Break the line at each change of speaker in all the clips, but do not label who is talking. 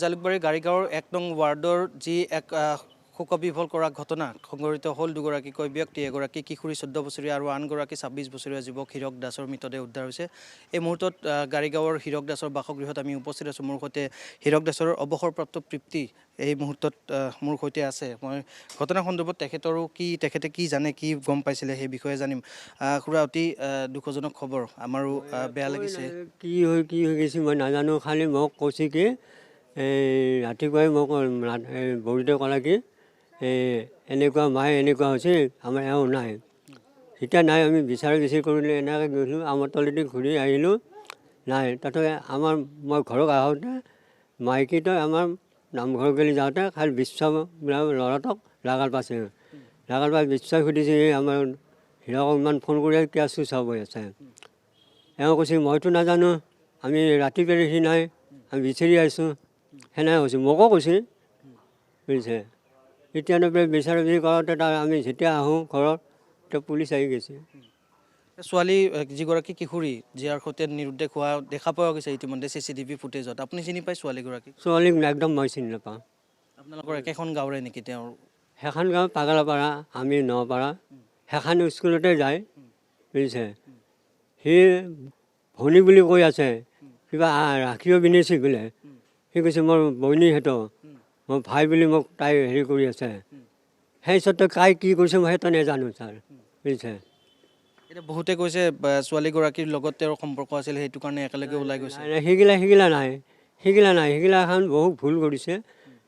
জালুকবাৰী গাড়ীগাঁৱৰ ১ নং ৱাৰ্ডৰ যি এক শোকবিহল কৰা ঘটনা সংঘটিত হ'ল। দুগৰাকীকৈ ব্যক্তি, এগৰাকী কিশোৰী ১৪ বছৰীয়া আৰু আনগৰাকী ২৬ বছৰীয়া যুৱক হীৰক দাসৰ মৃতদেহ উদ্ধাৰ হৈছে। এই মুহূৰ্তত গাড়ীগাঁৱৰ হীৰক দাসৰ বাসগৃহত আমি উপস্থিত আছোঁ। মোৰ সৈতে হীৰক দাসৰ অৱসৰপ্ৰাপ্ত পিতৃ এই মুহূৰ্তত মোৰ সৈতে আছে। মই ঘটনা সন্দৰ্ভত তেখেতে কি জানে, কি গম পাইছিলে সেই বিষয়ে জানিম। খুৰা, অতি দুখজনক খবৰ, আমাৰো বেয়া লাগিছে।
কি হৈ গৈছে মই নাজানো, খালি মোক কৈছে কি ৰাতিপুৱাই মোক বৌৰীদেৱে ক'লে কি এনেকুৱা মায়ে এনেকুৱা হৈছে, আমাৰ এওঁ নাই। এতিয়া নাই, আমি বিচাৰি কৰিলে এনেকৈ গৈছিলোঁ, আমাৰ তলেদি ঘূৰি আহিলোঁ, নাই। তাতে মই ঘৰত আহোঁতে মাইকীটো আমাৰ নামঘৰ গেলি যাওঁতে খালি বিশ্বাস ল'ৰাটোক লাগাল পাইছে। লাগাল পাই বিশ্বাস সুধিছে, আমাৰ হীৰকক ইমান ফোন কৰি কিয় চুইচ অফ হৈ আছে। এওঁ কৈছে মইতো নাজানো, আমি ৰাতি পেৰিসি নাই, আমি বিচাৰি আহিছোঁ, সেনেকৈ কৈছে। মোকো কৈছে, বুজিছে। এতিয়ানো বিচাৰি কৰোঁতে আমি যেতিয়া আহোঁ ঘৰত, তেতিয়া পুলিচ আহি গৈছে।
ছোৱালী যিগৰাকী কিশোৰী, যাৰ সৈতে নিৰুদ্দেশ হোৱা দেখা পোৱা গৈছে ইতিমধ্যে CCTV ফুটেজত, আপুনি চিনি পায় ছোৱালীগৰাকীক?
ছোৱালীক একদম মই চিনি নাপাওঁ।
আপোনালোকৰ একেখন গাঁৱৰে নেকি তেওঁৰ?
সেইখন গাঁও পাগলাপাৰা, আমি নপাৰা। সেইখন স্কুলতে যায়, বুজিছে। সি ভনী বুলি কৈ আছে, কিবা ৰাখিও পিন্ধিছে বোলে। সি কৈছে মোৰ বইনীহঁত, মোৰ ভাই বুলি মোক তাই হেৰি কৰি আছে। সেই চৰ্তে তাই কি কৰিছে মই সেইটো নাজানো ছাৰ, বুজিছে।
এতিয়া বহুতে কৈছে ছোৱালীগৰাকীৰ লগত তেওঁৰ সম্পৰ্ক আছিল, সেইটো কাৰণে একেলগে ওলাই গৈছে।
সেইগিলা নাই, সেইগিলা এখন বহুত ভুল কৰিছে,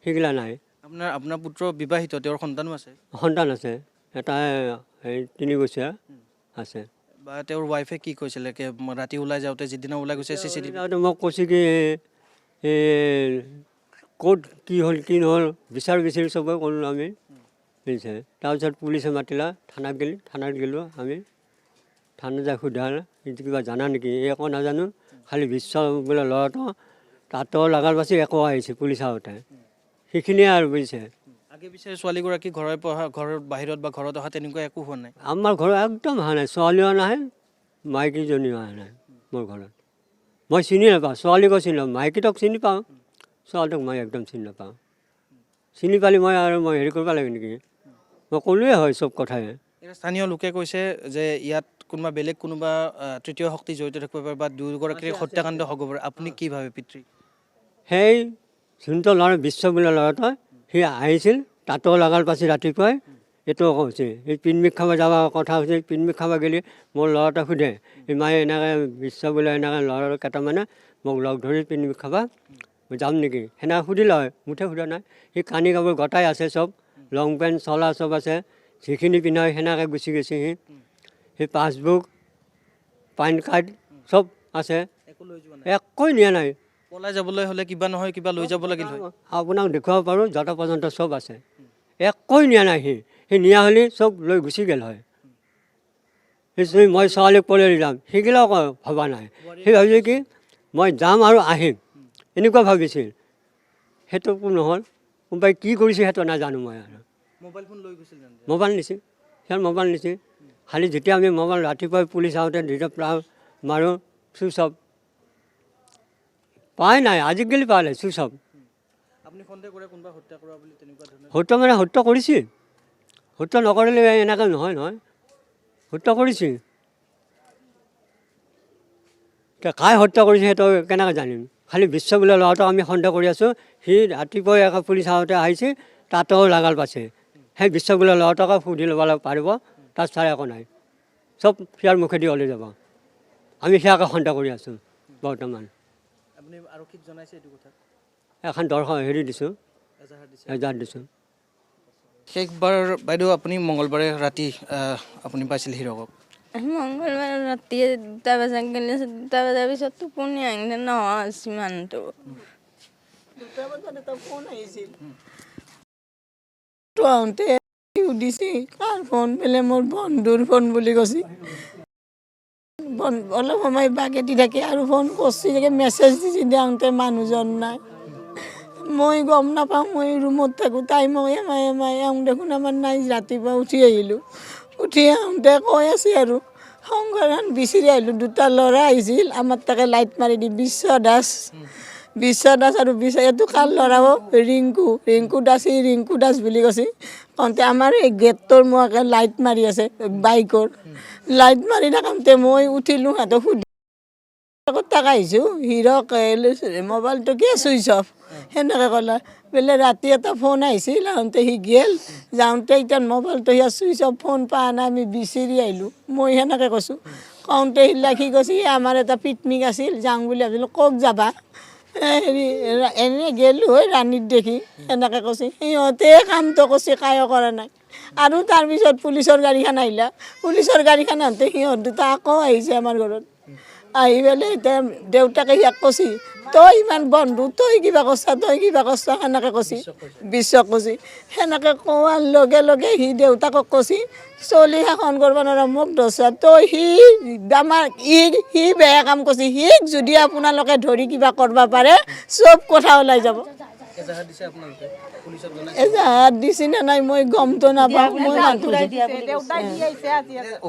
সেইগিলা নাই।
আপোনাৰ পুত্ৰ বিবাহিত, তেওঁৰ সন্তানো আছে?
সন্তান আছে, এটা 3 বছৰীয়া আছে।
বা তেওঁৰ ৱাইফে কি কৈছিলে, ৰাতি ওলাই যাওঁতে যিদিনা ওলাই গৈছে CCTV
মোক কৈছে কি ক'ত কি হ'ল কি নহ'ল বিচাৰি চবেই ক'লোঁ আমি, বুজিছে। তাৰপিছত পুলিচে মাতিলা, থানাত গ'লোঁ আমি। থানাত যাই সোধাল কিবা জানা নেকি, একো নাজানো, খালি বিশ্ব বোলে ল'ৰাটো তাতো লগাল পাছে একো আহিছে পুলিচ আহোঁতে, সেইখিনিয়ে আৰু, বুজিছে।
আগে পিছে ছোৱালীগৰাকী ঘৰৰ বাহিৰত বা ঘৰত অহা তেনেকুৱা একো হোৱা নাই?
আমাৰ ঘৰত একদম অহা নাই, ছোৱালীও নাহে, মাইকীজনীও অহা নাই মোৰ ঘৰত। মই চিনি নাপাওঁ, ছোৱালীকো চিনি নাপাওঁ, মাইকীটোক চিনি পাওঁ, ছোৱালীটোক মই একদম চিনি নাপাওঁ। চিনি পালে মই হেৰি কৰিব লাগে নেকি, মই ক'লোৱে হয় চব কথাই।
স্থানীয় লোকে কৈছে যে ইয়াত কোনোবা তৃতীয় শক্তি জড়িত থাকিব পাৰে বা দুয়োগৰাকীৰ হত্যাকাণ্ড হ'ব পাৰে। আপুনি কি ভাবে পিতৃ?
সেই যোনটো ল'ৰা বিশ্ব বোলা ল'ৰাটো, সি আহিছিল, তাতো লগাল পাইছে ৰাতিপুৱাই। এইটোও কৈছে এই পিকনিক খাব যাব কথা হৈছে, পিকনিক খাব গ'লে মোৰ ল'ৰাটোক সোধে, মায়ে এনেকৈ বিশ্ব বোলে এনেকৈ ল'ৰা কেইটামানে মোক লগ ধৰি পিকনিক খাবা, যাম নেকি, সেনেকৈ সুধিলে হয়, মুঠে সোধা নাই। সি কানি কাপোৰ গোটাই আছে, চব লং পেণ্ট চলা চব আছে, যিখিনি পিন্ধা হয় সেনেকৈ গুচি গৈছে। সি পাছবুক, পান কাৰ্ড চব আছে, একোৱে নিয়া নাই।
পলাই যাবলৈ হ'লে কিবা নহয় কিবা লৈ যাব লাগিল হয়।
আপোনাক দেখুৱাব পাৰোঁ, যত পৰ্যন্ত চব আছে, একোৱে নিয়া নাই। সি নিয়া হ'লে চব লৈ গুচি গ'ল হয়। মই ছোৱালীক পলাই যাম সেইগিলাও ভবা নাই। সি ভাবিছে কি মই যাম আৰু আহিম, এনেকুৱা ভাবিছিল। সেইটো নহ'ল, কোনোবাই কি কৰিছে সেইটো নাজানো মই। আৰু মোবাইল নিছে, সিহঁত মোবাইল নিছে। খালি যেতিয়া আমি মোবাইল ৰাতিপুৱাই পুলিচ আহোঁতে যেতিয়া মাৰোঁ, চুইচ অফ, পাই নাই, আজিকালি পালে চুইচ অফ। হত্যা মানে হত্যা কৰিছে, হত্যা নকৰিলে এনেকৈ নহয়, হত্যা কৰিছে। এতিয়া কাই হত্যা কৰিছে সেইটো কেনেকৈ জানিম। খালি বিশ্ব বোলা ল'ৰাটো আমি সন্দেহ কৰি আছোঁ। সি ৰাতিপুৱাই আকৌ পুলিচ আহোঁতে আহিছে, তাতো লগাল পাইছে। সেই বিশ্ব বোলা ল'ৰাটোকে সুধি ল'ব পাৰিব, তাত চাই একো নাই, চব সিয়াৰ মুখেদি ওলাই যাব। আমি সেয়াকে সন্দেহ কৰি আছোঁ বৰ্তমান। এখন হেৰি দিছোঁ, এজাহাৰ দিছোঁ।
শেষবাৰ বাইদেউ আপুনি মঙলবাৰে ৰাতি আপুনি পাইছিল হীৰকক?
মঙলবাৰে ৰাতি 2টা বজাত গ'লে, 2টা বজাৰ পিছত টোপনি আহিলে নোহোৱা হৈছে মানুহটো। 2টা বজাত এটা ফোন আহিছিল, আহোঁতে সুধিছে কাৰ ফোন, বোলে মোৰ বন্ধুৰ ফোন বুলি কৈছে। অলপ সময় বাগেদি থাকে আৰু ফোন কৰিছে, মেছেজ দিছে, দিওঁতে মানুহজন নাই। মই গম নাপাওঁ, মই ৰুমত থাকোঁ, তাই মোক এমাই দেখোন আমাৰ নাই। ৰাতিপুৱা উঠি আহিলোঁ, উঠি আহোঁতে কৈ আছে আৰু সংঘৰখন বিচাৰি আহিলোঁ, 2টা ল'ৰা আহিছিল আমাৰ তাকে লাইট মাৰি দি, বিশ্ব দাস বিশ্ব দাস আৰু এইটো কাৰ ল'ৰা ৰিংকু দাস বুলি কৈছে কওঁতে আমাৰ এই গেটটোৰ মোৱাকে লাইট মাৰি আছে বাইকৰ লাইট মাৰি থাকোঁতে মই উঠিলোঁ সিহঁতক সুধি কথা আহিছোঁ হিৰক মোবাইলটো কিয় চুইচ অফ সেনেকৈ ক'লে বোলে ৰাতি এটা ফোন আহিছিল আহোঁতে সি গ'ল যাওঁতে এতিয়া মোবাইলটো সিয়াৰ চুইচ অফ ফোন পোৱা নাই আমি বিচাৰি আহিলোঁ মই সেনেকৈ কৈছোঁ কওঁতে সিলা সি কৈছে আমাৰ এটা পিকনিক আছিল যাওঁ বুলি ভাবিলোঁ ক'ত যাবা হেৰি এনেই গ'লোঁ হয় ৰাণীত দেখি সেনেকৈ কৈছে সিহঁতে কামটো কৈছে কায়ো কৰা নাই আৰু তাৰপিছত পুলিচৰ গাড়ীখন আহিলা পুলিচৰ গাড়ীখন আহোঁতে সিহঁত দুটা আকৌ আহিছে আমাৰ ঘৰত আহি পেলাই এতিয়া দেউতাকে সিয়াক কৈছে তই ইমান বন্ধু তই কিবা কৰছা সেনেকৈ কৈছে বিশ্বক কৈছে সেনেকৈ কোৱাৰ লগে লগে সি দেউতাকক কৈছে চলি শাসন কৰিব নোৱাৰা মোক দছা তই সি বেয়া কাম কৰিছে সিক যদি আপোনালোকে ধৰি কিবা কৰিব পাৰে চব কথা ওলাই যাব এজাহাত দিছে নে নাই মই গমটো নাপাওঁ মই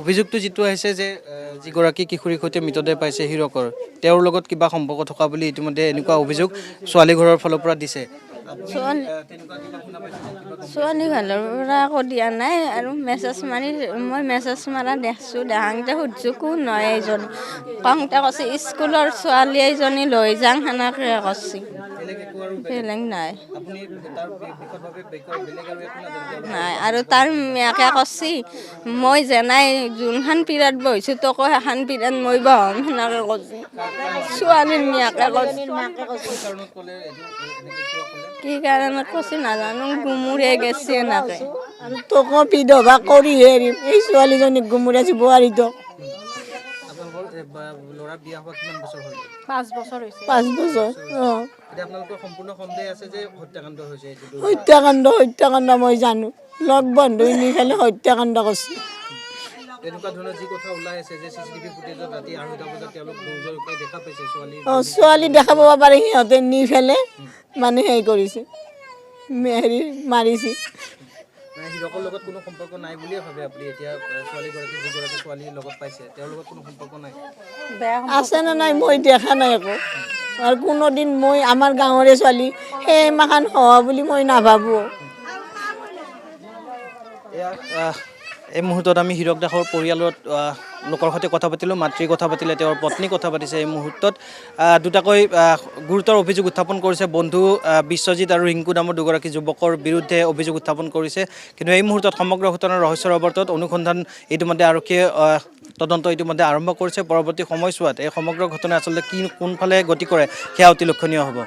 অভিযোগটো যিটো আহিছে যে যিগৰাকী কিশোৰীৰ সৈতে মৃতদেহ পাইছে হিৰকৰ তেওঁৰ লগত কিবা সম্পৰ্ক থকা বুলি ইতিমধ্যে এনেকুৱা অভিযোগ ছোৱালী ঘৰৰ ফালৰ পৰা দিছে
ছোৱালী ফালৰ পৰা একো দিয়া নাই আৰু মই মেছেজ মাৰা দেখিছোঁ দেখাংতে সুধিছোঁ কোন নহয় এইজনী কওঁতে কৈছে স্কুলৰ ছোৱালী এজনী লৈ যাওঁ সেনেকৈ কৈছে বেলেগ নাই নাই আৰু তাৰ মাকে কৈছে মই যেনাই যোনখন পিৰিয়ড বহিছোঁ তোকো সেইখন পিৰিয়ড মই বহাম সেনেকৈ কৈছে ছোৱালীৰ মাকে কৈছে কি কাৰণত কৈছে নাজানো গুমুৰিয়াই গেছে এনেকৈ
আৰু তোকো বিধৱা কৰিহে এৰিম এই ছোৱালীজনীক গুমুৰিয়াইছে বোৱাৰীটো
5 বছৰ হৈছে
5 বছৰ হত্যাকাণ্ড মই জানো লগ বন্ধু নি পেলাই হত্যাকাণ্ড কৰিছে ছোৱালী দেখা পাব পাৰে সিহঁতে নি পেলাই মানে হেৰি কৰিছে হেৰি মাৰিছে আছে নে নাই মই দেখা নাই একো আৰু কোনোদিন মই আমাৰ গাঁৱৰে ছোৱালী সেই মাখান হোৱা বুলি মই নাভাবোঁ
এই মুহূৰ্তত আমি হীৰক দাসৰ পৰিয়ালত লোকৰ সৈতে কথা পাতিলোঁ মাতৃ কথা পাতিলে তেওঁৰ পত্নী কথা পাতিছে এই মুহূৰ্তত দুটাকৈ গুৰুতৰ অভিযোগ উত্থাপন কৰিছে বন্ধু বিশ্বজিৎ আৰু ৰিংকু নামৰ দুগৰাকী যুৱকৰ বিৰুদ্ধে অভিযোগ উত্থাপন কৰিছে কিন্তু এই মুহূৰ্তত সমগ্ৰ ঘটনাৰ ৰহস্যৰ অৱৰ্তত অনুসন্ধান ইতিমধ্যে আৰক্ষীয়ে তদন্ত ইতিমধ্যে আৰম্ভ কৰিছে পৰৱৰ্তী সময়ছোৱাত এই সমগ্ৰ ঘটনা আচলতে কোনফালে গতি কৰে সেয়া অতি লক্ষণীয় হ'ব